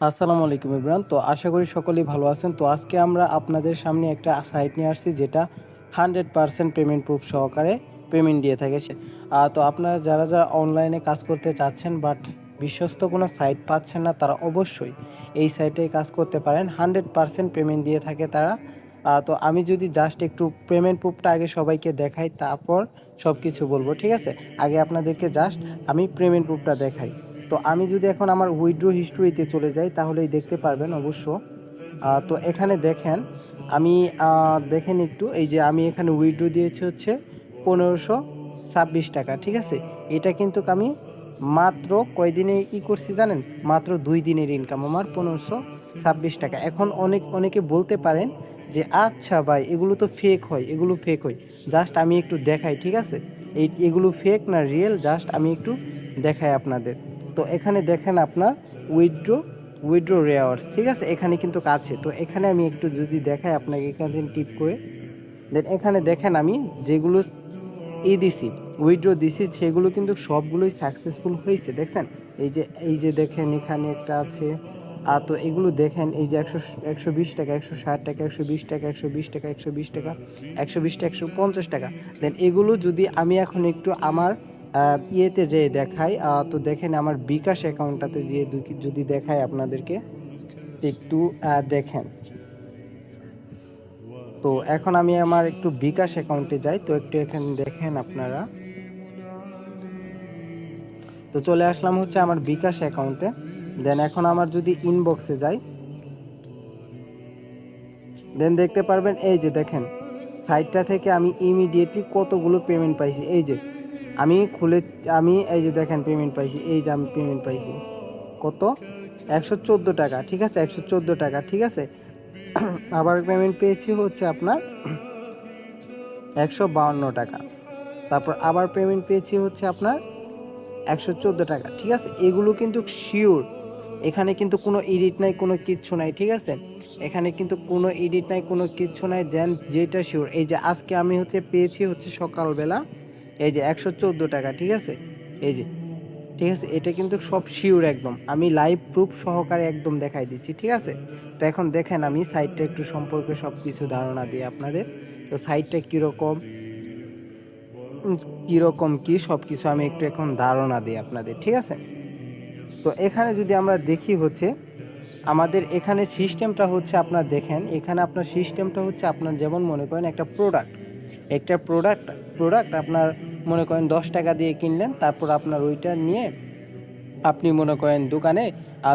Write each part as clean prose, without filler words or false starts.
আসসালামু আলাইকুম ইমরান। তো আশা করি সকলেই ভালো আছেন। তো আজকে আমরা আপনাদের সামনে একটা সাইট নিয়ে আসছি যেটা 100% পেমেন্ট প্রুফ সহকারে পেমেন্ট দিয়ে থাকে। তো আপনারা যারা যারা অনলাইনে কাজ করতে চাচ্ছেন বাট বিশ্বস্ত কোনো সাইট পাচ্ছেন না, তারা অবশ্যই এই সাইটে কাজ করতে পারেন। 100% পেমেন্ট দিয়ে থাকে তারা। তো আমি যদি জাস্ট একটু পেমেন্ট প্রুফটা আগে সবাইকে দেখাই, তারপর সব কিছু বলবো, ঠিক আছে? আগে আপনাদেরকে জাস্ট আমি পেমেন্ট প্রুফটা দেখাই। তো আমি যদি এখন আমার উইথড্র হিস্ট্রিতে চলে যাই তাহলেই দেখতে পারবেন অবশ্য। তো এখানে দেখেন, আমি দেখেন একটু, এই যে আমি এখানে উইথড্র দিয়েছি হচ্ছে 1526 টাকা, ঠিক আছে? এটা কিন্তু আমি মাত্র কয়দিনে করছি জানেন? মাত্র 2 দিনের ইনকাম আমার 1526 টাকা। এখন অনেকে বলতে পারেন যে আচ্ছা ভাই, এগুলো তো ফেক হয়, এগুলো ফেক হয়। জাস্ট আমি একটু দেখাই, ঠিক আছে? এগুলো ফেক না রিয়েল, জাস্ট আমি একটু দেখাই আপনাদের। তো এখানে দেখেন আপনার উইথড্র রেয়ার্স, ঠিক আছে? এখানে কিন্তু কাছে। তো এখানে আমি একটু যদি দেখাই আপনাকে, এখানে টিপ করে দেন এখানে দেখেন আমি যেগুলো দিছি, উইথড্র দিছি, সেগুলো কিন্তু সবগুলোই সাকসেসফুল হয়েছে। দেখছেন? এই যে দেখেন এখানে একটা আছে। তো এগুলো দেখেন, এই যে 120 টাকা, 160 টাকা, 120 টাকা, 120 টাকা, 120 টাকা, 120 টাকা, 150 টাকা। দেন এগুলো যদি আমি এখন একটু আমার ইয়েতে যে দেখাই, তো দেখেন আমার বিকাশ অ্যাকাউন্টটাতে যে যদি দেখাই আপনাদেরকে একটু, দেখেন। তো এখন আমি আমার একটু বিকাশ অ্যাকাউন্টে যাই, তো একটু এখানে দেখেন আপনারা। তো চলে আসলাম হচ্ছে আমার বিকাশ অ্যাকাউন্টে। দেন এখন আমার যদি ইনবক্সে যাই, দেন দেখতে পারবেন, এই যে দেখেন সাইটটা থেকে আমি ইমিডিয়েটলি কতগুলো পেমেন্ট পাইছি। এই যে আমি খুলে, আমি এই যে দেখেন পেমেন্ট পাইছি, এই যে আমি পেমেন্ট পাইছি কত, 114 টাকা, ঠিক আছে? 114 টাকা, ঠিক আছে? আবার পেমেন্ট পেয়েছি হচ্ছে আপনার 152 টাকা। তারপর আবার পেমেন্ট পেয়েছি হচ্ছে আপনার 114 টাকা, ঠিক আছে? এগুলো কিন্তু শিওর, এখানে কিন্তু কোনো এডিট নাই, কোনো কিচ্ছু নাই, ঠিক আছে? এখানে কিন্তু কোনো এডিট নাই, কোনো কিচ্ছু নাই। দেন যেটা শিওর, এই যে আজকে আমি হচ্ছে পেয়েছি হচ্ছে সকালবেলা, এই যে 114 টাকা, ঠিক আছে? এই যে, ঠিক আছে? এটা কিন্তু সব শিওর একদম, আমি লাইভ প্রুফ সহকারে একদম দেখাই দিচ্ছি, ঠিক আছে? তো এখন দেখেন আমি সাইটটা একটু সম্পর্কে সব কিছু ধারণা দিই আপনাদের। তো সাইটটা কীরকম, কীরকম কি সব কিছু আমি একটু এখন ধারণা দিই আপনাদের, ঠিক আছে? তো এখানে যদি আমরা দেখি হচ্ছে আমাদের এখানে সিস্টেমটা হচ্ছে, আপনার দেখেন এখানে আপনার সিস্টেমটা হচ্ছে, আপনার যেমন মনে করেন একটা প্রোডাক্ট আপনার মনে করেন 10 টাকা দিয়ে কিনলেন, তারপর আপনার ওইটা নিয়ে আপনি মনে করেন দোকানে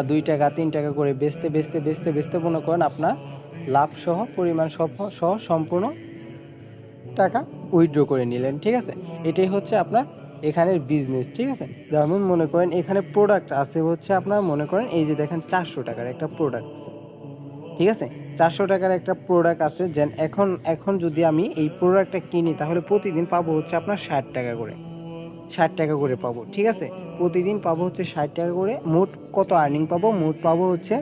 2 টাকা 3 টাকা করে বেচতে বেচতে বেচতে বেচতে মনে করেন আপনার লাভ সহ পরিমাণ সহ সম্পূর্ণ টাকা উইথড্র করে নিলেন, ঠিক আছে? এটাই হচ্ছে আপনার এখানের বিজনেস, ঠিক আছে? যেমন মনে করেন এখানে প্রোডাক্ট আছে হচ্ছে, আপনার মনে করেন এই যে দেখেন 400 টাকার একটা প্রোডাক্ট আছে, ঠিক আছে? 400 টাকার একটা প্রোডাক্ট আছে। যেন এখন যদি আমি এই প্রোডাক্টটা কিনি তাহলে প্রতিদিন পাবো হচ্ছে আপনার 60 টাকা করে, 60 টাকা করে পাবো, ঠিক আছে? প্রতিদিন পাবো হচ্ছে 60 টাকা করে। মোট কত আর্নিং পাবো? মোট পাবো হচ্ছে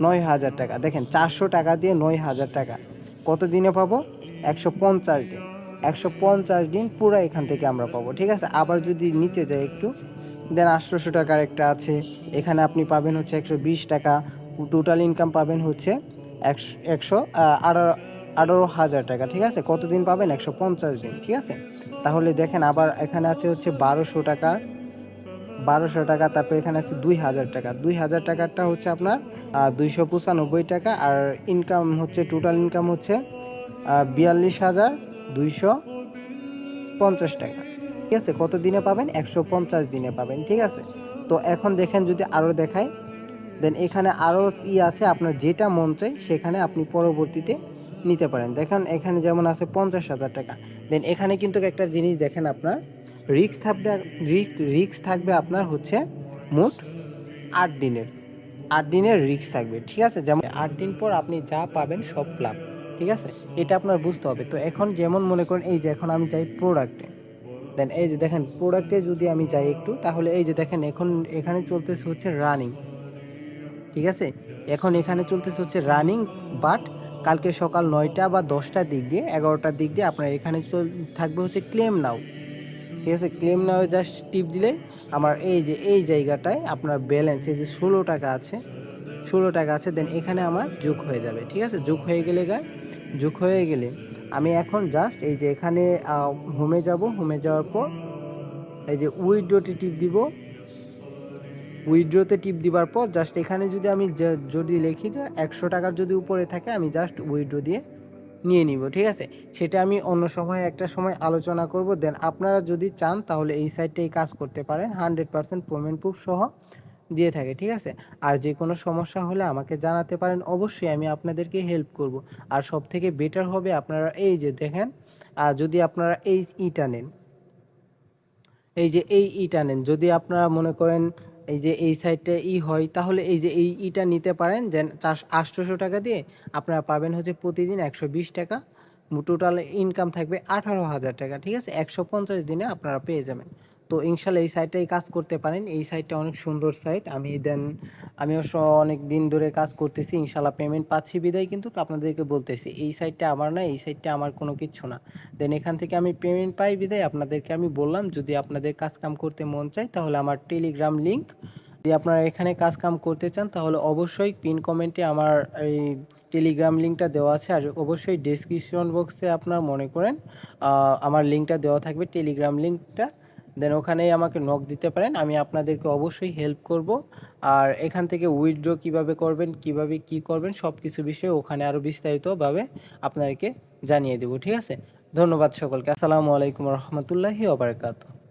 9,000 টাকা। দেখেন 400 টাকা দিয়ে 9,000 টাকা কত দিনে পাবো? 150 দিন। 150 দিন পুরো এখান থেকে আমরা পাবো, ঠিক আছে? আবার যদি নিচে যাই একটু, দেন 800 টাকার একটা আছে, এখানে আপনি পাবেন হচ্ছে 120 টাকা। টোটাল ইনকাম পাবেন হচ্ছে একশো 18,000 টাকা, ঠিক আছে? কতদিন পাবেন? 150 দিন, ঠিক আছে? তাহলে দেখেন আবার এখানে আছে হচ্ছে 1200 টাকা, 1200 টাকা। তারপর এখানে আছে 2,000 টাকা, 2,000 টাকারটা হচ্ছে আপনার 295 টাকা। আর ইনকাম হচ্ছে, টোটাল ইনকাম হচ্ছে 42,250 টাকা, ঠিক আছে? কত দিনে পাবেন? 150 দিনে পাবেন, ঠিক আছে? তো এখন দেখেন যদি আরও দেখায়, দেন এখানে আরও আছে, আপনার যেটা মন চাই সেখানে আপনি পরবর্তীতে নিতে পারেন। দেখেন এখানে যেমন আছে 50,000 টাকা। দেন এখানে কিন্তু একটা জিনিস দেখেন, আপনার রিস্ক থাকবে, রিস্ক থাকবে আপনার হচ্ছে মোট 8 দিনের, 8 দিনের রিস্ক থাকবে, ঠিক আছে? যেমন 8 দিন পর আপনি যা পাবেন সব লাভ, ঠিক আছে? এটা আপনার বুঝতে হবে। তো এখন যেমন মনে করেন এই যে এখন আমি যাই প্রোডাক্টে, দেন এই যে দেখেন প্রোডাক্টে যদি আমি যাই একটু, তাহলে এই যে দেখেন এখন এখানে চলতেছে হচ্ছে রানিং, ঠিক আছে? এখন এখানে চলতেছে হচ্ছে রানিং, বাট কালকে সকাল 9টা বা 10টার দিক দিয়ে, 11টার দিক দিয়ে আপনার এখানে থাকবে হচ্ছে ক্লেম নাও, ঠিক আছে? ক্লেম নাও জাস্ট টিপ দিলে আমার এই যে এই জায়গাটায় আপনার ব্যালেন্স এই যে 16 টাকা আছে, 16 টাকা আছে, দেন এখানে আমার যোগ হয়ে যাবে। ঠিক আছে, যোগ হয়ে গেলে যোগ হয়ে গেলে আমি এখন জাস্ট এই যে এখানে হোমে যাব, হোমে যাওয়ার পর এই যে উইথড্রোতে টিপ দিব। উইথড্রোতে টিপ দিবার পর জাস্ট এখানে যদি আমি যদি লিখি যে 100 টাকার যদি উপরে থাকে আমি জাস্ট উইথড্রো দিয়ে নিয়ে নিব। ঠিক আছে, সেটা আমি অন্য সময় একটা সময় আলোচনা করব। দেন আপনারা যদি চান তাহলে এই সাইটটাই কাজ করতে পারেন, 100% পেমেন্ট প্রুফ সহ দিয়ে থাকে। ঠিক আছে, আর যে কোনো সমস্যা হলে আমাকে জানাতে পারেন, অবশ্যই আমি আপনাদেরকে হেল্প করব। আর সব থেকে বেটার হবে আপনারা এই যে দেখেন, যদি আপনারা এই ইটা নেন, এই যে এই ইটা নেন, যদি আপনারা মনে করেন এই যে এই সাইডটা হয়, তাহলে এই যে এই ইটা নিতে পারেন। যে 800 টাকা দিয়ে আপনারা পাবেন হচ্ছে প্রতিদিন 120 টাকা, টোটাল ইনকাম থাকবে 18,000 টাকা। ঠিক আছে, 150 দিনে আপনারা পেয়ে যাবেন। তো ইনশাল্লাহ এই সাইটটাই কাজ করতে পারেন। এই সাইটটা অনেক সুন্দর সাইট। আমিও অনেক দিন ধরে কাজ করতেছি, ইনশাল্লাহ পেমেন্ট পাচ্ছি বিদায় কিন্তু আপনাদেরকে বলতেছি এই সাইটটা আমার না, এই সাইটটা আমার কোনো কিছু না। দেন এখান থেকে আমি পেমেন্ট পাই বিদায় আপনাদেরকে আমি বললাম, যদি আপনাদের কাজ কাম করতে মন চায় তাহলে আমার টেলিগ্রাম লিঙ্ক, যদি আপনারা এখানে কাজ কাম করতে চান তাহলে অবশ্যই পিন কমেন্টে আমার এই টেলিগ্রাম লিঙ্কটা দেওয়া আছে। আর অবশ্যই ডেসক্রিপশন বক্সে আপনার মনে করেন আমার লিঙ্কটা দেওয়া থাকবে, টেলিগ্রাম লিঙ্কটা। দেন ওখানেই আমাকে নক দিতে পারেন, আমি আপনাদেরকে অবশ্যই হেল্প করব। আর এখান থেকে উইথড্র কিভাবে করবেন, কিভাবে কি করবেন, সব কিছু বিষয়ে ওখানে আরও বিস্তারিতভাবে আপনাদেরকে জানিয়ে দেব। ঠিক আছে, ধন্যবাদ সকলকে। আসসালামু আলাইকুম রহমতুল্লাহি ওয়া বারাকাতুহু।